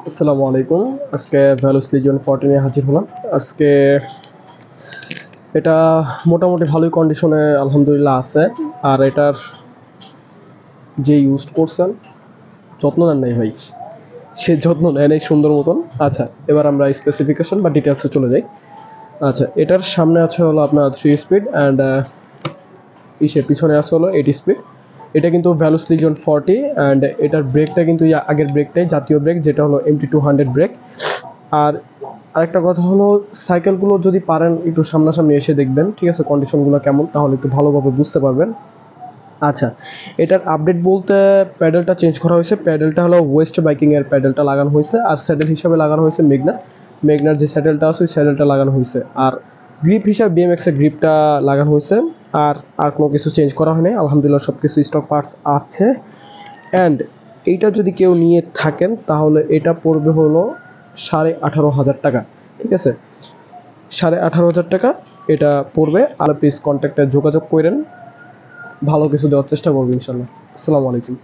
আসসালামু আলাইকুম। আজকে ভ্যালুস লিজিয়ন 40 নিয়ে হাজির হলাম। আজকে এটা মোটামুটি ভালোই কন্ডিশনে আলহামদুলিল্লাহ আছে। আর এটার যে ইউজ করছেন যত্ন নেন নাই ভাই, সে যত্ন নেয় নাই সুন্দর মতন। আচ্ছা, এবার আমরা স্পেসিফিকেশন বা ডিটেলসে চলে যাই। আচ্ছা, এটার সামনে আছে হলো আপনার 3 স্পিড অ্যান্ড পিছনে আছে হলো 8 স্পিড। এটা কিন্তু ভ্যালুস লিজিয়ন 40 অ্যান্ড এটার ব্রেকটা কিন্তু আগের ব্রেকটাই জাতীয় ব্রেক, যেটা হলো MT200 ব্রেক। আর আরেকটা কথা হলো, সাইকেলগুলো যদি পারেন একটু সামনাসামনি এসে দেখবেন, ঠিক আছে, কন্ডিশনগুলো কেমন, তাহলে একটু ভালোভাবে বুঝতে পারবেন। আচ্ছা, এটার আপডেট বলতে প্যাডেলটা চেঞ্জ করা হয়েছে। প্যাডেলটা হলো ওয়েস্ট বাইকিংয়ের প্যাডেলটা লাগানো হয়েছে, আর স্যাডেল হিসাবে লাগানো হয়েছে মেঘনার যে স্যাডেলটা আছে ওই স্যাডেলটা লাগানো হয়েছে। আর গ্রিপ হিসাবে BMX-এর গ্রিপটা লাগানো হয়েছে। আর কোনো কিছু চেঞ্জ করা হয়নি, আলহামদুলিল্লাহ সব কিছু স্টক পার্টস আছে। অ্যান্ড এইটা যদি কেউ নিয়ে থাকেন তাহলে এটা পড়বে হলো 18,500 টাকা, ঠিক আছে, 18,500 টাকা এটা পড়বে। আর প্লিজ কন্ট্যাক্টে যোগাযোগ করেন, ভালো কিছু দেওয়ার চেষ্টা করবো ইনশাল্লাহ। আসসালামু আলাইকুম।